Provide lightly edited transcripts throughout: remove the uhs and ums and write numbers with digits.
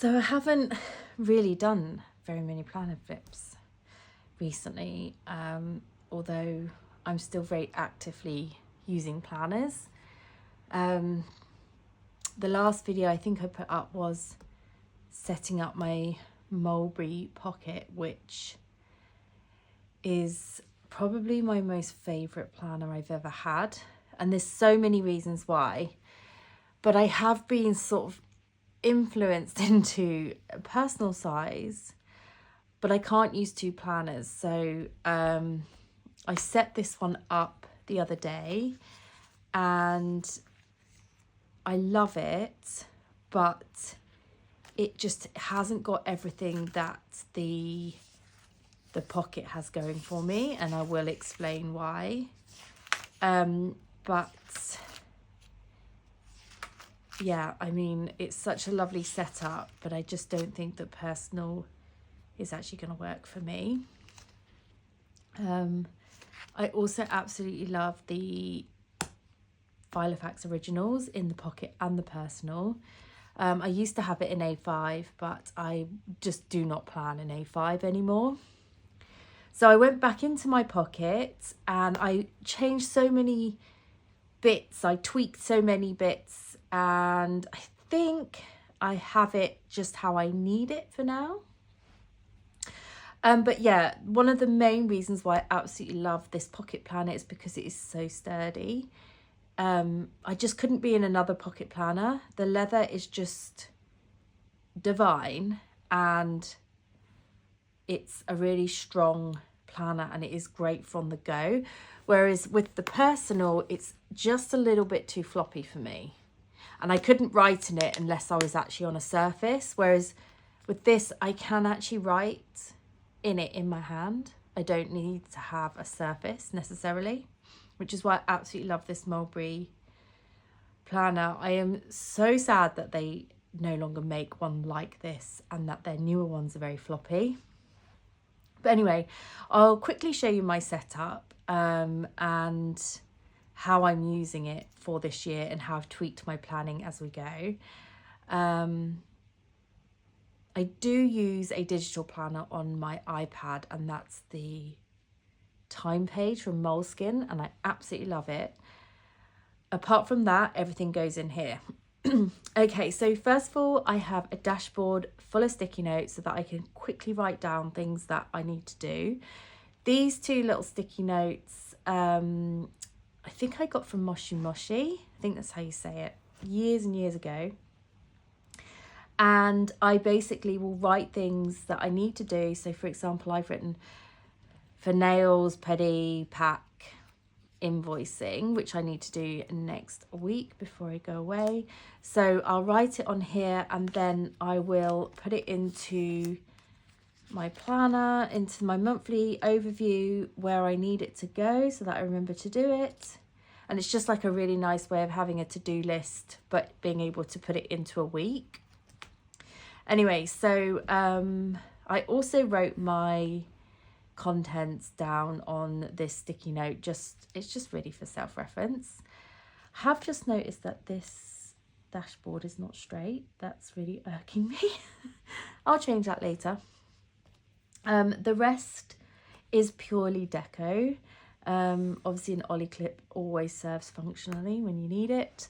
So I haven't really done very many planner flips recently, although I'm still very actively using planners. The last video I think I put up was setting up my Mulberry Pocket, which is probably my most favourite planner I've ever had. And there's so many reasons why, but I have been sort of influenced into a personal size, but I can't use two planners. So I set this one up the other day and I love it, but it just hasn't got everything that the pocket has going for me, and I will explain why. But yeah, I mean, it's such a lovely setup, but I just don't think that personal is actually going to work for me. I also absolutely love the Filofax originals in the pocket and the personal. I used to have it in A5, but I just do not plan in A5 anymore. So I went back into my pocket and I changed so many bits. I tweaked so many bits, and I think I have it just how I need it for now. But yeah, one of the main reasons why I absolutely love this pocket planner is because it is so sturdy. I just couldn't be in another pocket planner. The leather is just divine, and it's a really strong planner and it is great from the go. Whereas with the personal, it's just a little bit too floppy for me. And I couldn't write in it unless I was actually on a surface. Whereas with this, I can actually write in it in my hand. I don't need to have a surface necessarily, which is why I absolutely love this Mulberry planner. I am so sad that they no longer make one like this and that their newer ones are very floppy. But anyway, I'll quickly show you my setup and how I'm using it for this year and how I've tweaked my planning as we go. I do use a digital planner on my iPad, and that's the time page from Moleskine, and I absolutely love it. Apart from that, everything goes in here. Okay, so first of all, I have a dashboard full of sticky notes so that I can quickly write down things that I need to do. These two little sticky notes, I think I got from Moshi Moshi. I think that's how you say it, years and years ago. And I basically will write things that I need to do. So for example, I've written for nails, pedi, pack, invoicing, which I need to do next week before I go away. So I'll write it on here and then I will put it into my planner, into my monthly overview where I need it to go so that I remember to do it. And it's just like a really nice way of having a to-do list, but being able to put it into a week. Anyway, so I also wrote my contents down on this sticky note. It's just really for self-reference. I have just noticed that this dashboard is not straight. That's really irking me. I'll change that later. The rest is purely deco. Obviously an ollie clip always serves functionally when you need it.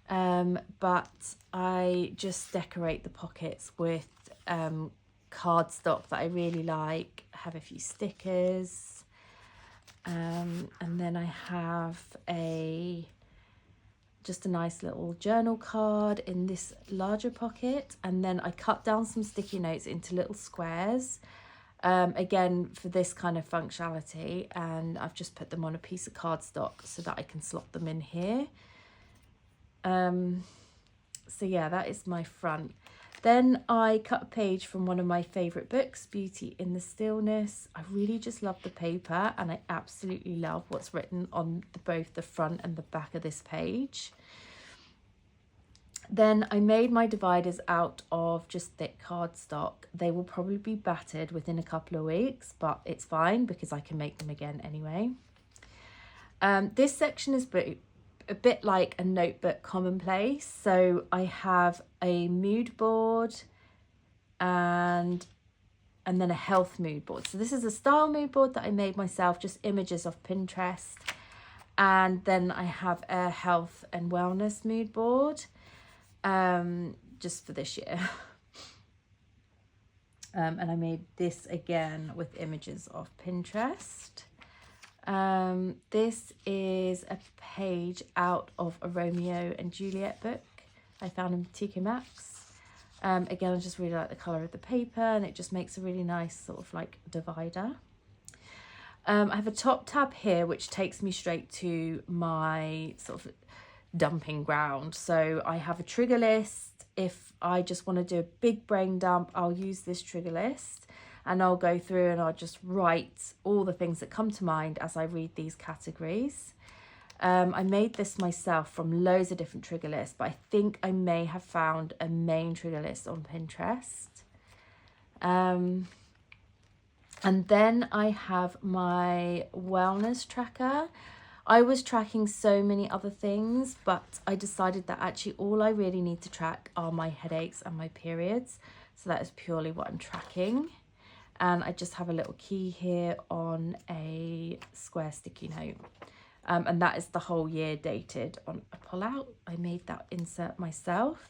But I just decorate the pockets with cardstock that I really like. I have a few stickers, and then I have just a nice little journal card in this larger pocket, and then I cut down some sticky notes into little squares, again for this kind of functionality, and I've just put them on a piece of cardstock so that I can slot them in here. So yeah, that is my front. Then I cut a page from one of my favourite books, Beauty in the Stillness. I really just love the paper, and I absolutely love what's written on both the front and the back of this page. Then I made my dividers out of just thick cardstock. They will probably be battered within a couple of weeks, but it's fine because I can make them again anyway. This section is a bit like a notebook commonplace. So I have a mood board, and then a health mood board. So this is a style mood board that I made myself, just images off Pinterest. And then I have a health and wellness mood board, just for this year. And I made this again with images of Pinterest. This is a page out of a Romeo and Juliet book I found in TK Maxx. Again, I just really like the colour of the paper, and it just makes a really nice sort of like divider. I have a top tab here which takes me straight to my sort of dumping ground. So I have a trigger list. If I just want to do a big brain dump, I'll use this trigger list, and I'll go through and I'll just write all the things that come to mind as I read these categories. I made this myself from loads of different trigger lists, but I think I may have found a main trigger list on Pinterest. And then I have my wellness tracker. I was tracking so many other things, but I decided that actually all I really need to track are my headaches and my periods. So that is purely what I'm tracking. And I just have a little key here on a square sticky note. And that is the whole year dated on a pull-out. I made that insert myself.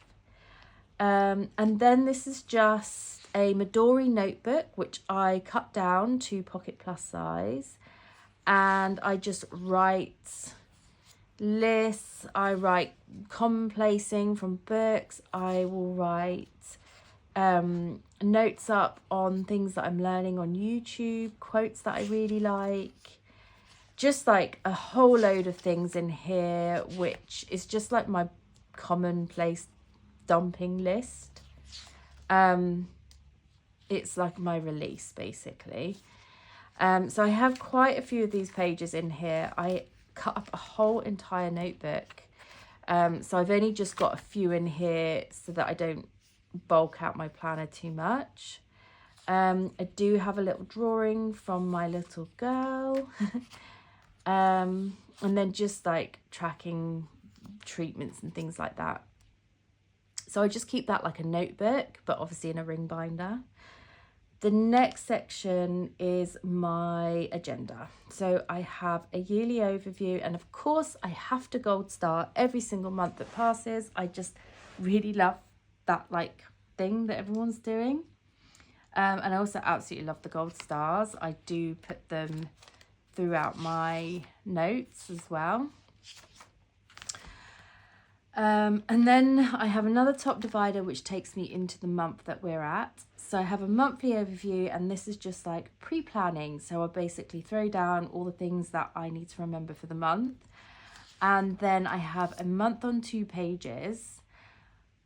And then this is just a Midori notebook, which I cut down to pocket plus size. And I just write lists. I write commonplacing from books. I will write notes up on things that I'm learning on YouTube, quotes that I really like. Just like a whole load of things in here, which is just like my commonplace dumping list. It's like my release basically. So I have quite a few of these pages in here. I cut up a whole entire notebook. So I've only just got a few in here so that I don't bulk out my planner too much. I do have a little drawing from my little girl. And then just like tracking treatments and things like that. So I just keep that like a notebook, but obviously in a ring binder. The next section is my agenda. So I have a yearly overview, and of course I have to gold star every single month that passes. I just really love that like thing that everyone's doing. And I also absolutely love the gold stars. I do put them throughout my notes as well. And then I have another top divider which takes me into the month that we're at. So I have a monthly overview, and this is just like pre-planning. So I basically throw down all the things that I need to remember for the month. And then I have a month on 2 pages.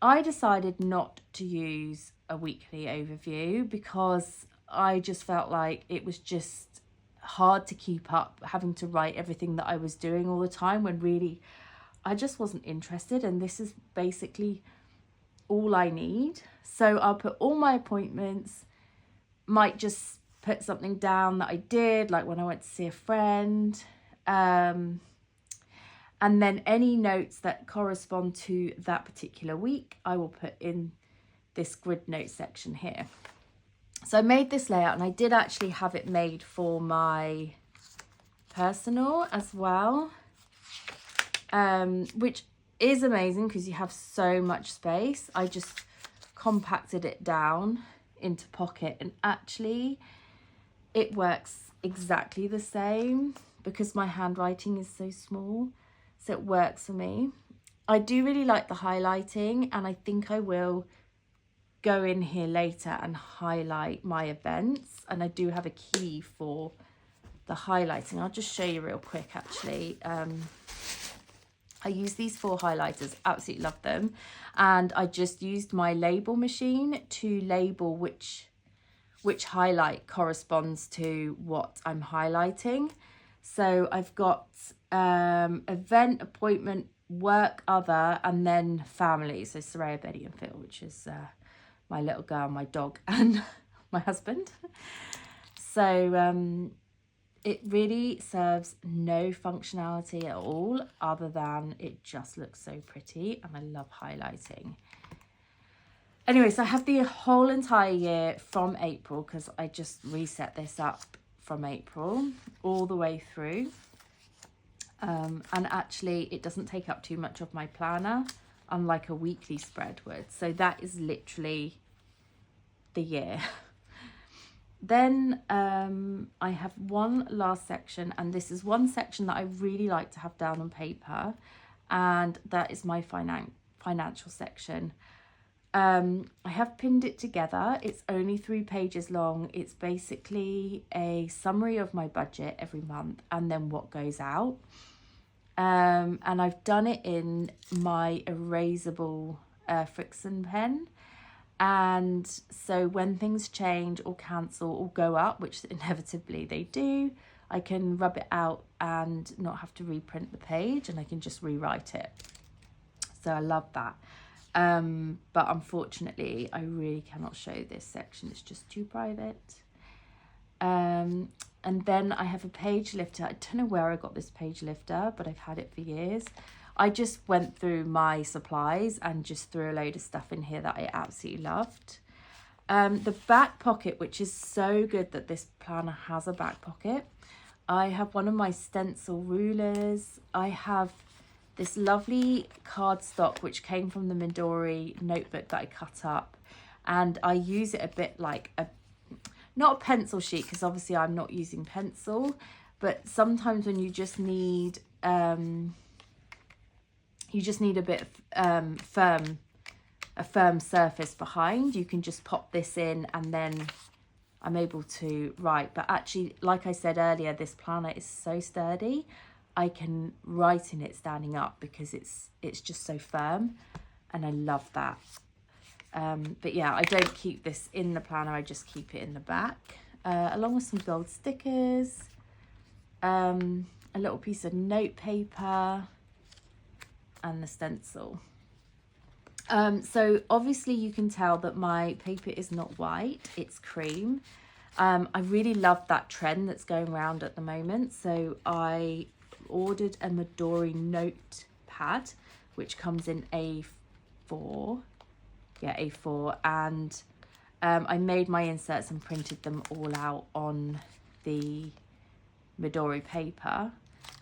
I decided not to use a weekly overview because I just felt like it was just hard to keep up having to write everything that I was doing all the time, when really I just wasn't interested, and this is basically all I need. So I'll put all my appointments, might just put something down that I did, like when I went to see a friend, and then any notes that correspond to that particular week I will put in this grid note section here. So I made this layout, and I did actually have it made for my personal as well, which is amazing because you have so much space. I just compacted it down into pocket, and actually it works exactly the same because my handwriting is so small, so it works for me. I do really like the highlighting, and I think I will go in here later and highlight my events, and I do have a key for the highlighting. I'll just show you real quick actually. I use these 4 highlighters, absolutely love them, and I just used my label machine to label which highlight corresponds to what I'm highlighting. So I've got event, appointment, work, other, and then family. So Soraya, Betty and Phil, which is my little girl, my dog, and my husband. So it really serves no functionality at all other than it just looks so pretty, and I love highlighting. Anyway, so I have the whole entire year from April, because I just reset this up from April all the way through. And actually it doesn't take up too much of my planner, unlike a weekly spread would. So that is literally the year. Then I have one last section, and this is one section that I really like to have down on paper, and that is my financial section. I have pinned it together. It's only 3 pages long. It's basically a summary of my budget every month and then what goes out. And I've done it in my erasable Frixion pen. And so when things change or cancel or go up, which inevitably they do, I can rub it out and not have to reprint the page, and I can just rewrite it. So I love that. But unfortunately, I really cannot show this section. It's just too private. And then I have a page lifter. I don't know where I got this page lifter, but I've had it for years. I just went through my supplies and just threw a load of stuff in here that I absolutely loved. The back pocket, which is so good that this planner has a back pocket. I have one of my stencil rulers. I have this lovely cardstock, which came from the Midori notebook that I cut up. And I use it a bit like not a pencil sheet, because obviously I'm not using pencil, but sometimes when you just need a bit of a firm surface behind, you can just pop this in and then I'm able to write. But actually, like I said earlier, this planner is so sturdy, I can write in it standing up because it's just so firm, and I love that. But yeah, I don't keep this in the planner, I just keep it in the back, along with some gold stickers, a little piece of note paper, and the stencil. So obviously you can tell that my paper is not white, it's cream. I really love that trend that's going around at the moment, so I ordered a Midori notepad, which comes in A4. Yeah, A4, and I made my inserts and printed them all out on the Midori paper.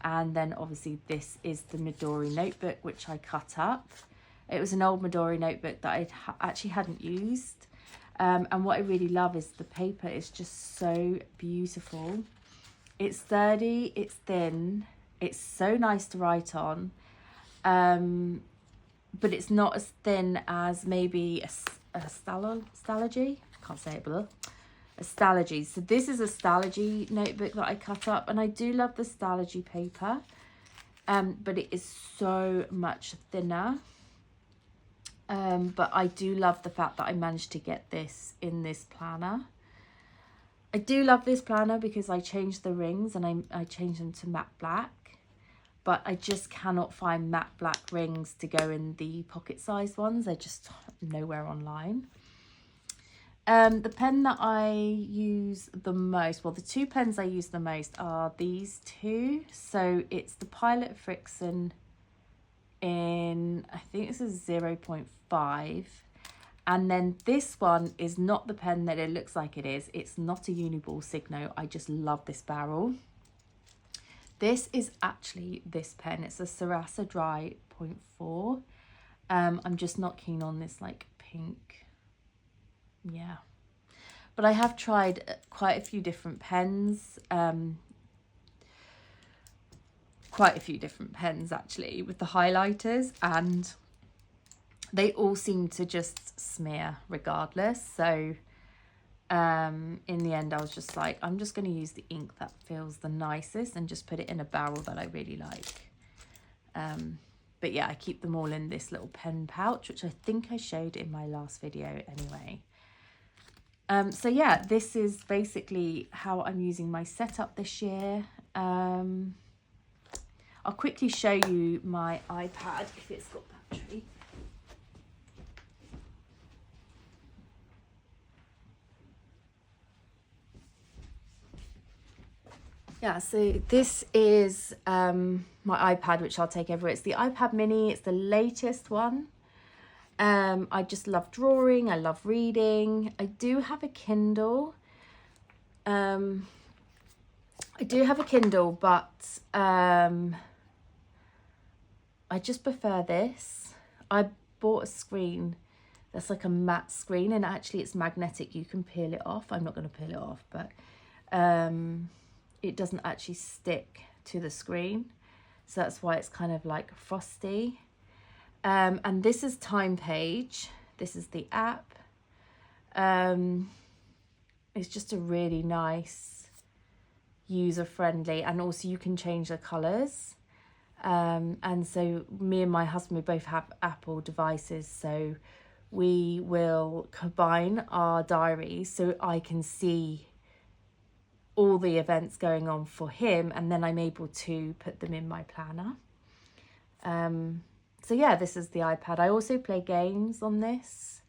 And then obviously this is the Midori notebook, which I cut up. It was an old Midori notebook that I actually hadn't used. And what I really love is the paper is just so beautiful. It's sturdy, it's thin, it's so nice to write on. But it's not as thin as maybe a Stalogy. Can't say it, but a Stalogy. So this is a Stalogy notebook that I cut up, and I do love the Stalogy paper, but it is so much thinner. But I do love the fact that I managed to get this in this planner. I do love this planner because I changed the rings and I changed them to matte black. But I just cannot find matte black rings to go in the pocket sized ones. They're just nowhere online. The pen that I use the most, well, the 2 pens I use the most are these 2. So it's the Pilot Frixion in, I think this is 0.5. And then this one is not the pen that it looks like it is. It's not a Uniball Signo. I just love this barrel. This is actually this pen. It's a Sarasa Dry 0.4. I'm just not keen on this like pink. Yeah. But I have tried quite a few different pens. Quite a few different pens actually with the highlighters, and they all seem to just smear regardless. So in the end I was just like, I'm just going to use the ink that feels the nicest and just put it in a barrel that I really like. But yeah, I keep them all in this little pen pouch, which I think I showed in my last video anyway. So yeah, this is basically how I'm using my setup this year. I'll quickly show you my iPad if it's got battery. Yeah, so this is my iPad, which I'll take everywhere. It's the iPad mini, it's the latest one. I just love drawing. I love reading. I do have a Kindle. But I just prefer this. I bought a screen that's like a matte screen, and actually it's magnetic. You can peel it off. I'm not going to peel it off, but it doesn't actually stick to the screen. So that's why it's kind of like frosty. And this is Time Page. This is the app. It's just a really nice, user-friendly, and also you can change the colours. And so me and my husband, we both have Apple devices, so we will combine our diaries so I can see all the events going on for him, and then I'm able to put them in my planner. So yeah, this is the iPad. I also play games on this,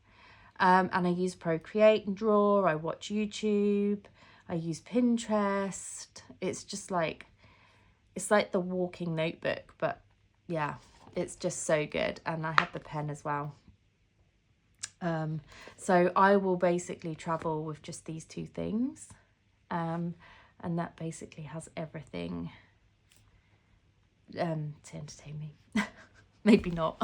and I use Procreate and draw. I watch YouTube. I use Pinterest. It's just like, it's like the walking notebook, but yeah, it's just so good. And I have the pen as well. So I will basically travel with just these two things. And that basically has everything to entertain me. Maybe not.